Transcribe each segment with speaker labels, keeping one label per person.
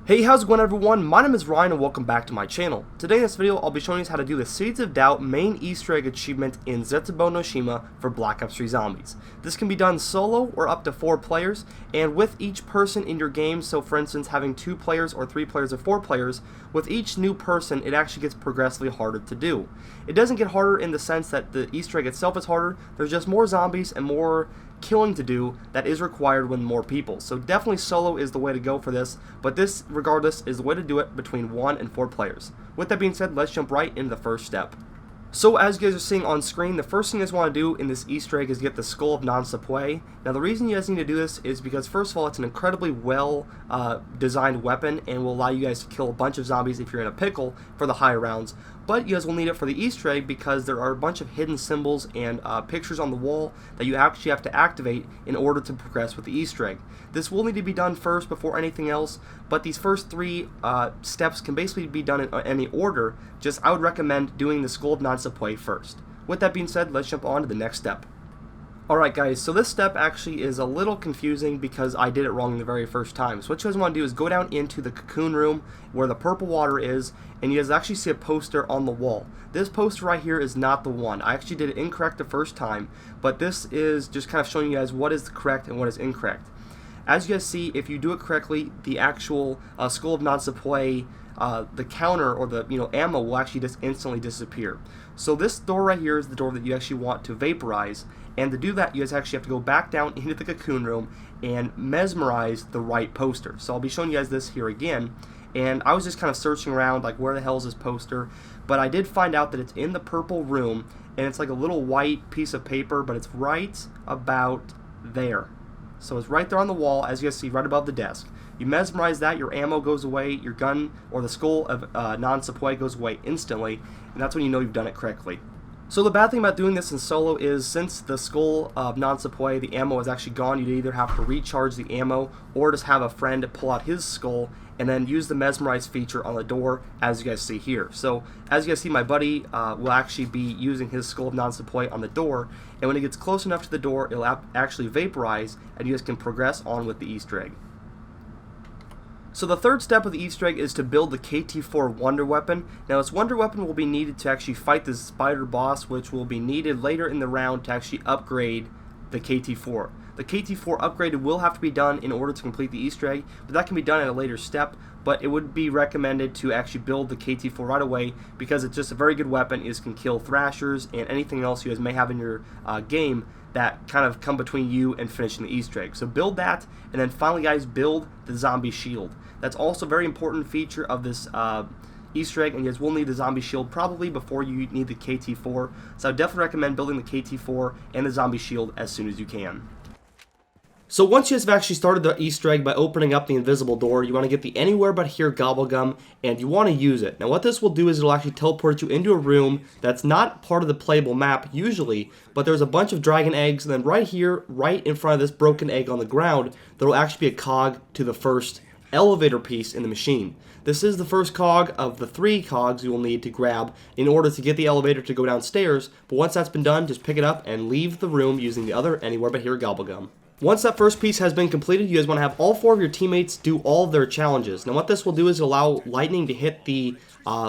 Speaker 1: Hey, how's it going everyone? My name is Ryan and welcome back to my channel. Today in this video, I'll be showing you how to do the Seeds of Doubt main Easter egg achievement in Zetsubou no Shima for Black Ops 3 Zombies. This can be done solo or up to 4 players, and with each person in your game, so for instance having 2 players or 3 players or 4 players, with each new person it actually gets progressively harder to do. It doesn't get harder in the sense that the Easter egg itself is harder, there's just more zombies and more killing to do that is required with more people. So definitely solo is the way to go for this, but this regardless is the way to do it between 1 and 4 players. With that being said, let's jump right into the first step. So as you guys are seeing on screen, the first thing you guys want to do in this Easter egg is get the Skull of Zestubou. Now the reason you guys need to do this is because first of all it's an incredibly well designed weapon and will allow you guys to kill a bunch of zombies if you're in a pickle for the higher rounds. But you guys will need it for the Easter egg because there are a bunch of hidden symbols and pictures on the wall that you actually have to activate in order to progress with the Easter egg. This will need to be done first before anything else, but these first 3 steps can basically be done in any order. Just I would recommend doing the Skull of Zestubou first. With that being said, let's jump on to the next step. Alright guys, so this step actually is a little confusing because I did it wrong the very first time. So what you guys want to do is go down into the cocoon room where the purple water is, and you guys actually see a poster on the wall. This poster right here is not the one. I actually did it incorrect the first time, but this is just kind of showing you guys what is correct and what is incorrect. As you guys see, if you do it correctly, the actual Skull of Zestubou, the counter or the ammo will actually just instantly disappear. So this door right here is the door that you actually want to vaporize, and to do that you guys actually have to go back down into the cocoon room and mesmerize the right poster. So I'll be showing you guys this here again, and I was just kind of searching around like where the hell is this poster, but I did find out that it's in the purple room and it's like a little white piece of paper, but it's right about there. So it's right there on the wall, as you guys see, right above the desk. You mesmerize that, your ammo goes away, your gun or the Skull of Zestubou goes away instantly, and that's when you know you've done it correctly. So the bad thing about doing this in solo is since the Skull of Zestubou, the ammo is actually gone, you'd either have to recharge the ammo or just have a friend pull out his skull and then use the mesmerize feature on the door, as you guys see here. So as you guys see, my buddy will actually be using his Skull of Zestubou on the door, and when it gets close enough to the door it'll actually vaporize and you guys can progress on with the Easter egg. So the third step of the Easter egg is to build the KT4 Wonder Weapon. Now this Wonder Weapon will be needed to actually fight the spider boss, which will be needed later in the round to actually upgrade the KT4. The KT4 upgrade will have to be done in order to complete the Easter egg, but that can be done at a later step, but it would be recommended to actually build the KT4 right away because it's just a very good weapon. It can kill thrashers and anything else you guys may have in your game that kind of come between you and finishing the Easter egg. So build that, and then finally guys, build the zombie shield. That's also a very important feature of this Easter egg, and you guys will need the zombie shield probably before you need the KT4. So I would definitely recommend building the KT4 and the zombie shield as soon as you can. So once you guys have actually started the Easter egg by opening up the invisible door, you want to get the Anywhere But Here Gobblegum, and you want to use it. Now what this will do is it'll actually teleport you into a room that's not part of the playable map usually, but there's a bunch of dragon eggs, and then right here, right in front of this broken egg on the ground, there will actually be a cog to the first elevator piece in the machine. This is the first cog of the 3 cogs you will need to grab in order to get the elevator to go downstairs, but once that's been done, just pick it up and leave the room using the other Anywhere But Here Gobblegum. Once that first piece has been completed, you guys want to have all 4 of your teammates do all of their challenges. Now what this will do is allow lightning to hit the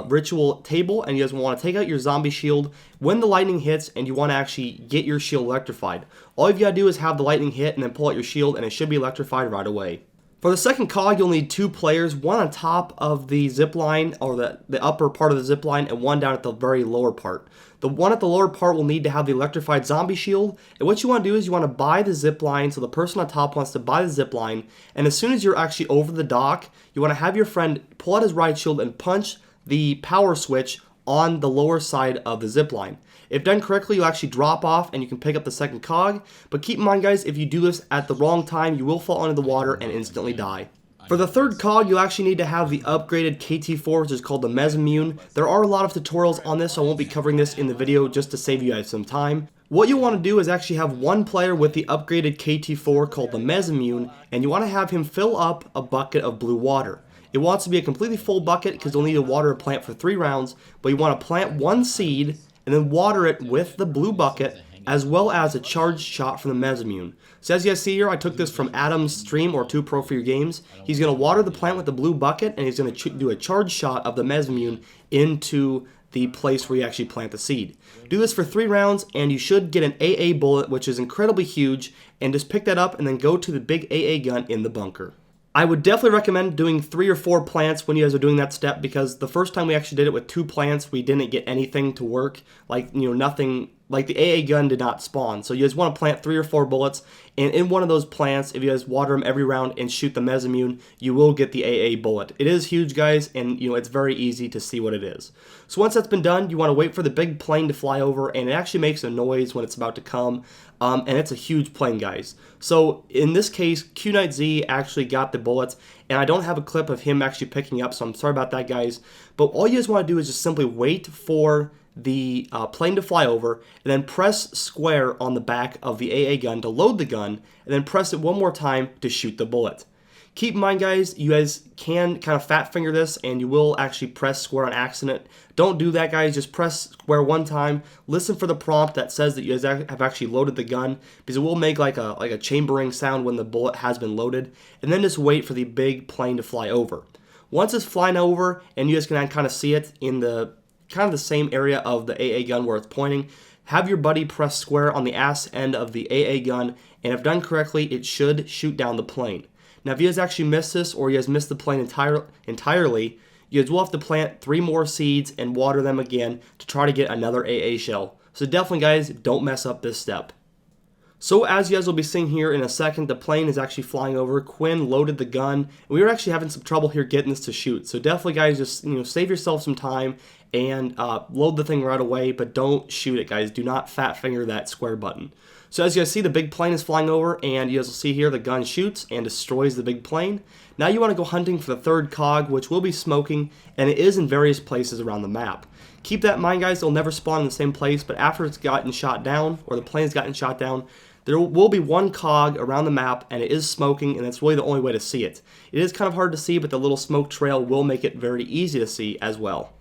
Speaker 1: ritual table, and you guys want to take out your zombie shield when the lightning hits, and you want to actually get your shield electrified. All you've got to do is have the lightning hit and then pull out your shield, and it should be electrified right away. For the second cog, you'll need 2 players, one on top of the zip line, or the upper part of the zip line, and one down at the very lower part. The one at the lower part will need to have the electrified zombie shield, and what you want to do is you want to buy the zip line, so the person on top wants to buy the zip line, and as soon as you're actually over the dock, you want to have your friend pull out his riot shield and punch the power switch on the lower side of the zip line. If done correctly, you'll actually drop off and you can pick up the second cog, but keep in mind guys, if you do this at the wrong time, you will fall into the water and instantly die. For the third cog, you'll actually need to have the upgraded KT4, which is called the Mesamune. There are a lot of tutorials on this, so I won't be covering this in the video just to save you guys some time. What you want to do is actually have one player with the upgraded KT4 called the Mesamune, and you want to have him fill up a bucket of blue water. It wants to be a completely full bucket because you'll need to water a plant for 3 rounds, but you want to plant 1 seed and then water it with the blue bucket as well as a charged shot from the Mesamune. So as you guys see here, I took this from Adam's stream, or 2 Pro for your games. He's going to water the plant with the blue bucket, and he's going to do a charged shot of the Mesamune into the place where you actually plant the seed. Do this for 3 rounds, and you should get an AA bullet, which is incredibly huge, and just pick that up and then go to the big AA gun in the bunker. I would definitely recommend doing 3 or 4 plants when you guys are doing that step, because the first time we actually did it with 2 plants, we didn't get anything to work. Like, nothing, like the AA gun did not spawn. So you guys want to plant 3 or 4 bullets, and in one of those plants, if you guys water them every round and shoot the Mesamune, you will get the AA bullet. It is huge, guys, and it's very easy to see what it is. So once that's been done, you want to wait for the big plane to fly over, and it actually makes a noise when it's about to come. And it's a huge plane, guys. So in this case, Q Knight Z actually got the bullets, and I don't have a clip of him actually picking up, so I'm sorry about that, guys. But all you guys want to do is just simply wait for the plane to fly over, and then press square on the back of the AA gun to load the gun, and then press it one more time to shoot the bullet. Keep in mind, guys, you guys can kind of fat finger this, and you will actually press square on accident. Don't do that, guys. Just press square one time. Listen for the prompt that says that you guys have actually loaded the gun, because it will make like a chambering sound when the bullet has been loaded. And then just wait for the big plane to fly over. Once it's flying over, and you guys can kind of see it in the kind of the same area of the AA gun where it's pointing, have your buddy press square on the ass end of the AA gun, and if done correctly, it should shoot down the plane. Now, if you guys actually miss this, or you guys miss the plane entirely, you guys will have to plant 3 more seeds and water them again to try to get another AA shell. So definitely, guys, don't mess up this step. So as you guys will be seeing here in a second, the plane is actually flying over. Quinn loaded the gun, and we were actually having some trouble here getting this to shoot. So definitely, guys, just save yourself some time and load the thing right away, but don't shoot it, guys. Do not fat finger that square button. So as you guys see, the big plane is flying over, and you guys will see here the gun shoots and destroys the big plane. Now you want to go hunting for the 3rd cog, which will be smoking, and it is in various places around the map. Keep that in mind, guys. It'll never spawn in the same place, but after it's gotten shot down, or the plane's gotten shot down, there will be 1 cog around the map, and it is smoking, and that's really the only way to see it. It is kind of hard to see, but the little smoke trail will make it very easy to see as well.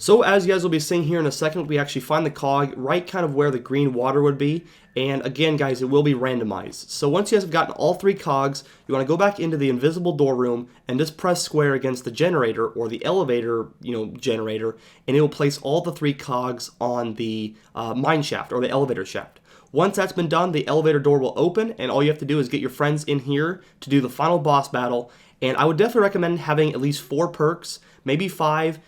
Speaker 1: So as you guys will be seeing here in a second, we actually find the cog right kind of where the green water would be. And again, guys, it will be randomized. So once you guys have gotten all 3 cogs, you want to go back into the invisible door room and just press square against the generator, or the elevator, generator, and it will place all the 3 cogs on the mine shaft, or the elevator shaft. Once that's been done, the elevator door will open, and all you have to do is get your friends in here to do the final boss battle. And I would definitely recommend having at least 4 perks, maybe 5.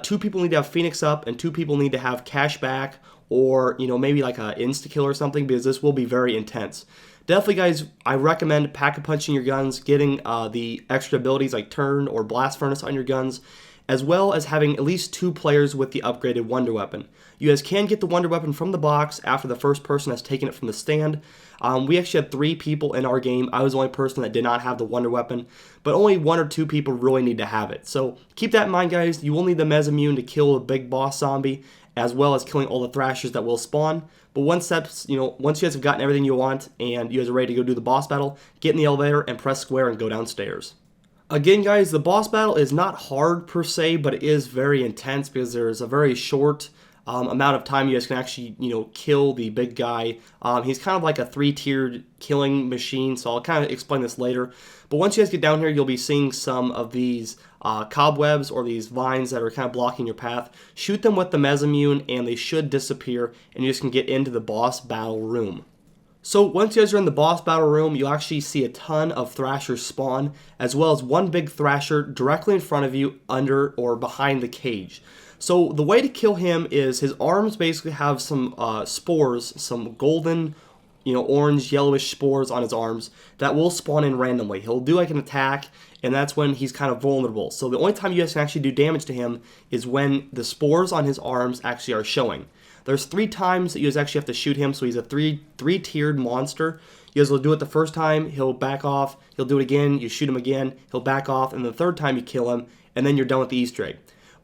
Speaker 1: 2 people need to have Phoenix up, and 2 people need to have cash back, or maybe like a insta-kill or something, because this will be very intense. Definitely, guys, I recommend pack-a-punching your guns, getting the extra abilities like Turn or Blast Furnace on your guns, as well as having at least 2 players with the upgraded Wonder Weapon. You guys can get the Wonder Weapon from the box after the first person has taken it from the stand. We actually had 3 people in our game. I was the only person that did not have the Wonder Weapon, but only 1 or 2 people really need to have it. So keep that in mind, guys. You will need the Mesamune to kill the big boss zombie, as well as killing all the Thrashers that will spawn. But once that's, once you guys have gotten everything you want and you guys are ready to go do the boss battle, get in the elevator and press square and go downstairs. Again, guys, the boss battle is not hard per se, but it is very intense because there's a very short amount of time you guys can actually, kill the big guy. He's kind of like a 3-tiered killing machine, so I'll kind of explain this later. But once you guys get down here, you'll be seeing some of these cobwebs, or these vines that are kind of blocking your path. Shoot them with the Mesamune, and they should disappear, and you just can get into the boss battle room. So once you guys are in the boss battle room, you'll actually see a ton of Thrashers spawn, as well as 1 big Thrasher directly in front of you, under or behind the cage. So the way to kill him is his arms basically have some spores, some golden, orange, yellowish spores on his arms that will spawn in randomly. He'll do like an attack, and that's when he's kind of vulnerable. So the only time you guys can actually do damage to him is when the spores on his arms actually are showing. There's 3 times that you guys actually have to shoot him, so he's a three-tiered monster. You guys will do it the first time, he'll back off, he'll do it again, you shoot him again, he'll back off, and the 3rd time you kill him, and then you're done with the Easter egg.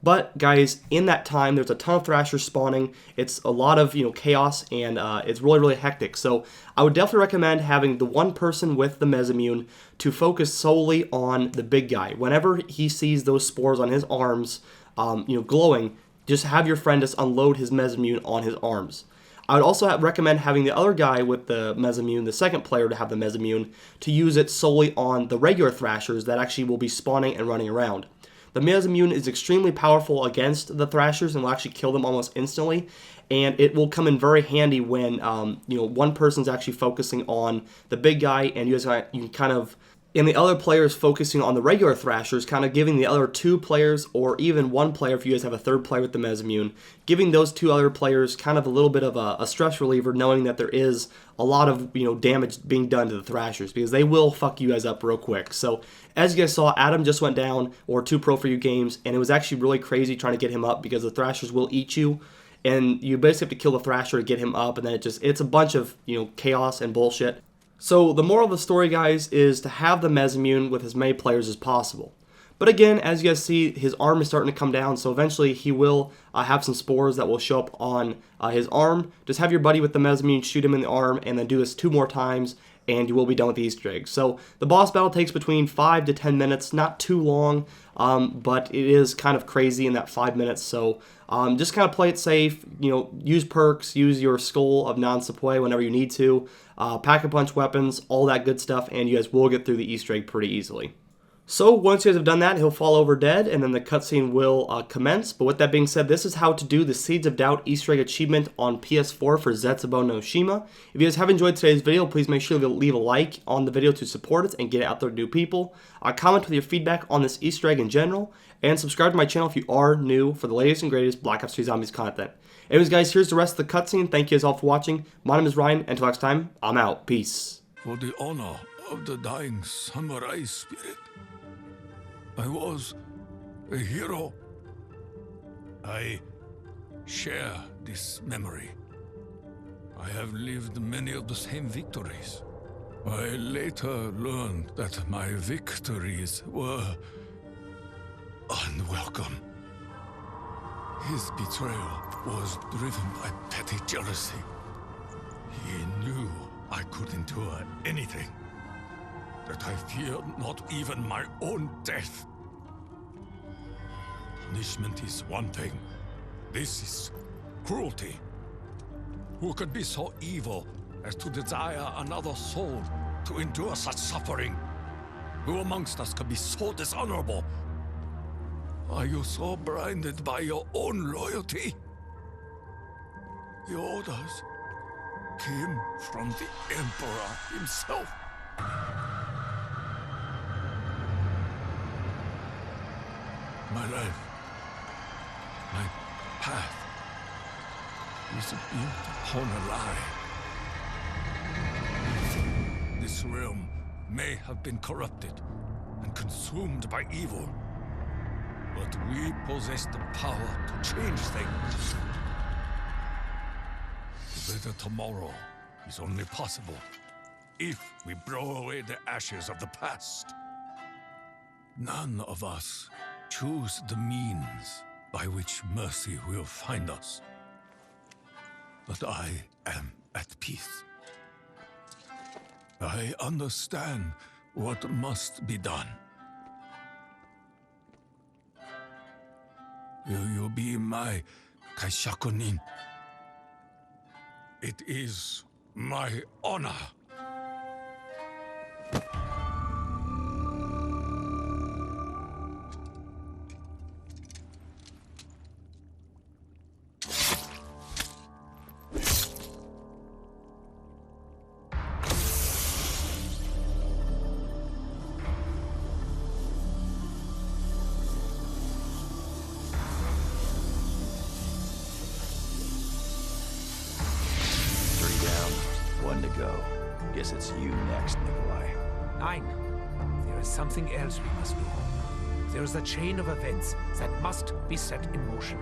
Speaker 1: But guys, in that time, there's a ton of Thrashers spawning. It's a lot of chaos, and it's really, really hectic. So I would definitely recommend having the 1 person with the Mesamune to focus solely on the big guy. Whenever he sees those spores on his arms, glowing, just have your friend just unload his Mesamune on his arms. I would also recommend having the other guy with the Mesamune, the second player to have the Mesamune, to use it solely on the regular Thrashers that actually will be spawning and running around. The Mesamune is extremely powerful against the Thrashers and will actually kill them almost instantly, and it will come in very handy when one person's actually focusing on the big guy, and you can kind of, and the other players focusing on the regular Thrashers, kind of giving the other two players, or even one player if you guys have a third player with the Mesamune, giving those two other players kind of a little bit of a stress reliever, knowing that there is a lot of damage being done to the Thrashers, because they will fuck you guys up real quick. So as you guys saw, Adam just went down, or 2 Pro for You games, and it was actually really crazy trying to get him up because the Thrashers will eat you. And you basically have to kill the Thrasher to get him up, and then it's a bunch of chaos and bullshit. So the moral of the story, guys, is to have the Mesamune with as many players as possible. But again, as you guys see, his arm is starting to come down, so eventually he will have some spores that will show up on his arm. Just have your buddy with the Mesamune shoot him in the arm, and then do this 2 more times, and you will be done with the Easter egg. So the boss battle takes between 5 to 10 minutes, not too long, but it is kind of crazy in that 5 minutes. So just kind of play it safe, use perks, use your Skull of Non-Sepoy whenever you need to, Pack-a-Punch weapons, all that good stuff, and you guys will get through the Easter egg pretty easily. So once you guys have done that, he'll fall over dead, and then the cutscene will commence. But with that being said, this is how to do the Seeds of Doubt Easter egg achievement on PS4 for Zetsubou no Shima. If you guys have enjoyed today's video, please make sure to leave a like on the video to support it and get it out there to new people. Comment with your feedback on this Easter egg in general, and subscribe to my channel if you are new for the latest and greatest Black Ops 3 Zombies content. Anyways, guys, here's the rest of the cutscene. Thank you guys all for watching. My name is Ryan, and until next time, I'm out. Peace.
Speaker 2: For the honor of the dying samurai spirit, I was a hero. I share this memory. I have lived many of the same victories. I later learned that my victories were unwelcome. His betrayal was driven by petty jealousy. He knew I could endure anything, that I feared not even my own death. Punishment is one thing. This is cruelty. Who could be so evil as to desire another soul to endure such suffering? Who amongst us could be so dishonorable? Are you so blinded by your own loyalty? The orders came from the Emperor himself. My life, my path, is built upon a lie. This realm may have been corrupted and consumed by evil, but we possess the power to change things. A better tomorrow is only possible if we blow away the ashes of the past. None of us choose the means by which mercy will find us. But I am at peace. I understand what must be done. Will you be my Kaishakunin? It is my honor.
Speaker 3: One to go. Guess it's you next, Nikolai.
Speaker 4: Nein. There is something else we must do. There is a chain of events that must be set in motion.